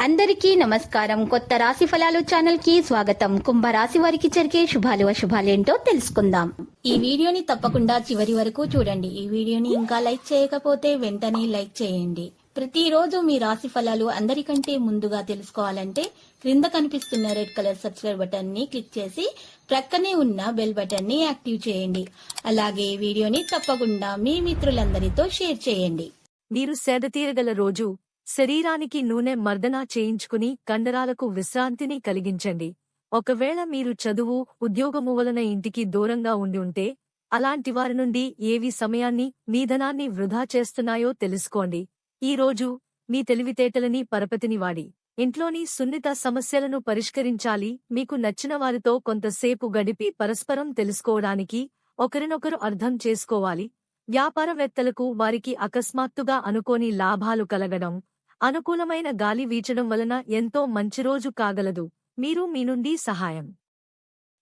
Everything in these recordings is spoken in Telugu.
అందరికీ నమస్కారం. కొత్త రాశి ఫలాలు ఛానల్ కి స్వాగతం. కుంభరాశి వారికి జరిగే శుభాలు అశుభాలేంటో తెలుసుకుందాం. ఈ వీడియోని తప్పకుండా చివరి వరకు చూడండి. ఈ వీడియోని ఇంకా లైక్ చేయకపోతే వెంటనే లైక్ చేయండి. ప్రతిరోజు మీ రాశి ఫలాలు అందరికంటే ముందుగా తెలుసుకోవాలంటే క్రింద కనిపిస్తున్న రెడ్ కలర్ సబ్స్క్రైబ్ బటన్ ని క్లిక్ చేసి ప్రక్కనే ఉన్న బెల్ బటన్ ని యాక్టివ్ చేయండి. అలాగే వీడియోని తప్పకుండా మీ మిత్రులందరితో షేర్ చేయండి. మీరు సేద తీరగల రోజు. శరీరానికి నూనె మర్దన చేయించుకుని కండరాలకు విశ్రాంతిని కలిగించండి. ఒకవేళ మీరు చదువు, ఉద్యోగము వలన ఇంటికి దూరంగా ఉండి ఉంటే అలాంటి వారి నుండి ఏవి సమయాన్ని, మీ ధనాన్ని వృధా చేస్తున్నాయో తెలుసుకోండి. ఈ రోజు మీ తెలివితేటలని పరపతిని వాడి ఇంట్లోని సున్నిత సమస్యలను పరిష్కరించాలి. మీకు నచ్చిన వారితో కొంతసేపు గడిపి పరస్పరం తెలుసుకోవడానికి, ఒకరినొకరు అర్థం చేసుకోవాలి. వ్యాపారవేత్తలకు వారికి అకస్మాత్తుగా అనుకోని లాభాలు కలగడం, అనుకూలమైన గాలి వీచడం వలన ఎంతో మంచి రోజు కాగలదు. మీరు మీ నుండి సహాయం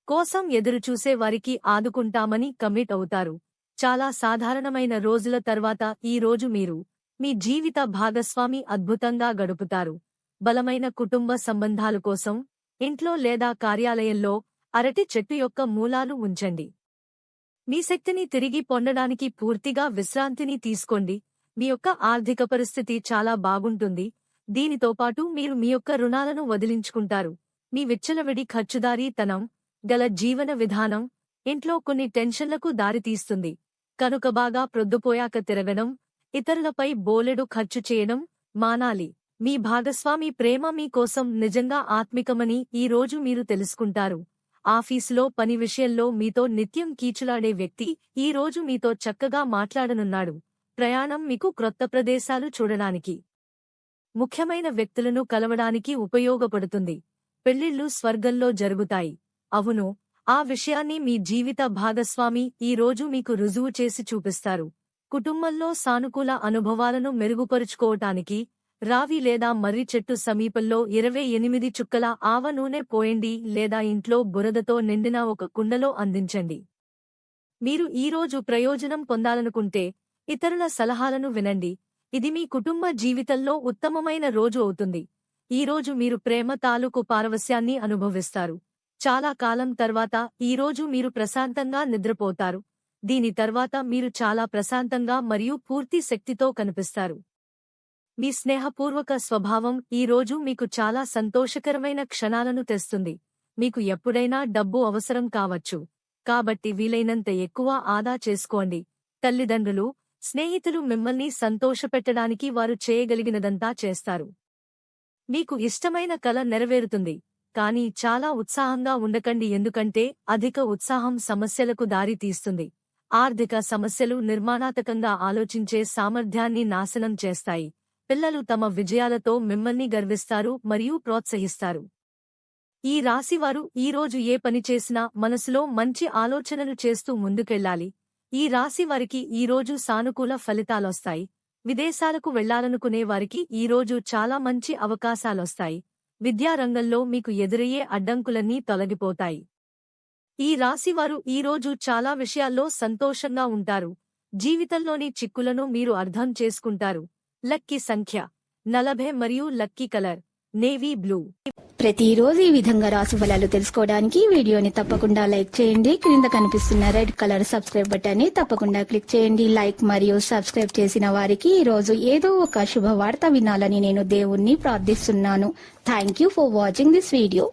కోసం ఎదురుచూసే వారికి ఆదుకుంటామని కమిట్ అవుతారు. చాలా సాధారణమైన రోజుల తర్వాత ఈ రోజు మీరు మీ జీవిత భాగస్వామి అద్భుతంగా గడుపుతారు. బలమైన కుటుంబ సంబంధాలు కోసం ఇంట్లో లేదా కార్యాలయంలో అరటి చెట్టు యొక్క మూలాలు ఉంచండి. మీ శక్తిని తిరిగి పొందడానికి పూర్తిగా విశ్రాంతిని తీసుకోండి. మీ యొక్క ఆర్థిక పరిస్థితి చాలా బాగుంటుంది. దీనితో పాటు మీరు మీ యొక్క రుణాలను వదిలించుకుంటారు. మీ విచ్చలవిడి ఖర్చుదారీతనం గల జీవన విధానం ఇంట్లో కొన్ని టెన్షన్లకు దారితీస్తుంది. కనుక బాగా ప్రొద్దుపోయాక తిరగడం, ఇతరులపై బోలెడు ఖర్చు చేయడం మానాలి. మీ భాగస్వామి ప్రేమ మీ కోసం నిజంగా ఆత్మికమని ఈ రోజు మీరు తెలుసుకుంటారు. ఆఫీసులో పని విషయంలో మీతో నిత్యం కీచులాడే వ్యక్తి ఈ రోజు మీతో చక్కగా మాట్లాడనున్నాడు. ప్రయాణం మీకు క్రొత్త ప్రదేశాలు చూడడానికి, ముఖ్యమైన వ్యక్తులను కలవడానికి ఉపయోగపడుతుంది. పెళ్లిళ్లు స్వర్గంలో జరుగుతాయి. అవును, ఆ విషయాన్ని మీ జీవిత భాగస్వామి ఈ రోజు మీకు రుజువు చేసి చూపిస్తారు. కుటుంబంలో సానుకూల అనుభవాలను మెరుగుపరుచుకోవటానికి రావి లేదా మర్రి చెట్టు సమీపంలో 28 చుక్కల ఆవ నూనె పోయండి లేదా ఇంట్లో బురదతో నిండిన ఒక కుండలో అందించండి. మీరు ఈరోజు ప్రయోజనం పొందాలనుకుంటే ఇతరుల సలహాలను వినండి. ఇది మీ కుటుంబ జీవితంలో ఉత్తమమైన రోజు అవుతుంది. ఈరోజు మీరు ప్రేమ తాలూకు పారవస్యాన్ని అనుభవిస్తారు. చాలా కాలం తర్వాత ఈరోజు మీరు ప్రశాంతంగా నిద్రపోతారు. దీని తర్వాత మీరు చాలా ప్రశాంతంగా మరియు పూర్తి శక్తితో కనిపిస్తారు. మీ స్నేహపూర్వక స్వభావం ఈ రోజు మీకు చాలా సంతోషకరమైన క్షణాలను తెస్తుంది. మీకు ఎప్పుడైనా డబ్బు అవసరం కావచ్చు, కాబట్టి వీలైనంత ఎక్కువ ఆదా చేసుకోండి. తల్లిదండ్రులు, స్నేహితులు మిమ్మల్ని సంతోషపెట్టడానికి వారు చేయగలిగినదంతా చేస్తారు. మీకు ఇష్టమైన కల నెరవేరుతుంది. కానీ చాలా ఉత్సాహంగా ఉండకండి, ఎందుకంటే అధిక ఉత్సాహం సమస్యలకు దారి తీస్తుంది. ఆర్థిక సమస్యలు నిర్మాణాత్మకంగా ఆలోచించే సామర్థ్యాన్ని నాశనం చేస్తాయి. పిల్లలు తమ విజయాలతో మిమ్మల్ని గర్విస్తారు మరియు ప్రోత్సహిస్తారు. ఈ రాశివారు ఈరోజు ఏ పని చేసినా మనసులో మంచి ఆలోచనలు చేస్తూ ముందుకెళ్లాలి. ఈ రాశి వారికి ఈరోజు సానుకూల ఫలితాలొస్తాయి. విదేశాలకు వెళ్లాలనుకునే వారికి ఈరోజు చాలా మంచి అవకాశాలొస్తాయి. విద్యారంగంలో మీకు ఎదురయ్యే అడ్డంకులన్నీ తొలగిపోతాయి. ఈ రాశివారు ఈరోజు చాలా విషయాల్లో సంతోషంగా ఉంటారు. జీవితంలోని చిక్కులను మీరు అర్థం చేసుకుంటారు. లక్కీ సంఖ్య 40 మరియు లక్కీ కలర్ నేవీ బ్లూ. ప్రతిరోజు ఈ విధంగా రాశి ఫలాలు తెలుసుకోవడానికి వీడియోని తప్పకుండా లైక్ చేయండి. క్రింద కనిపిస్తున్న రెడ్ కలర్ సబ్స్క్రైబ్ బటన్ ని తప్పకుండా క్లిక్ చేయండి. లైక్ మరియు సబ్స్క్రైబ్ చేసిన వారికి ఈ రోజు ఏదో ఒక శుభవార్త వినాలని నేను దేవుణ్ణి ప్రార్థిస్తున్నాను. Thank you for watching this video.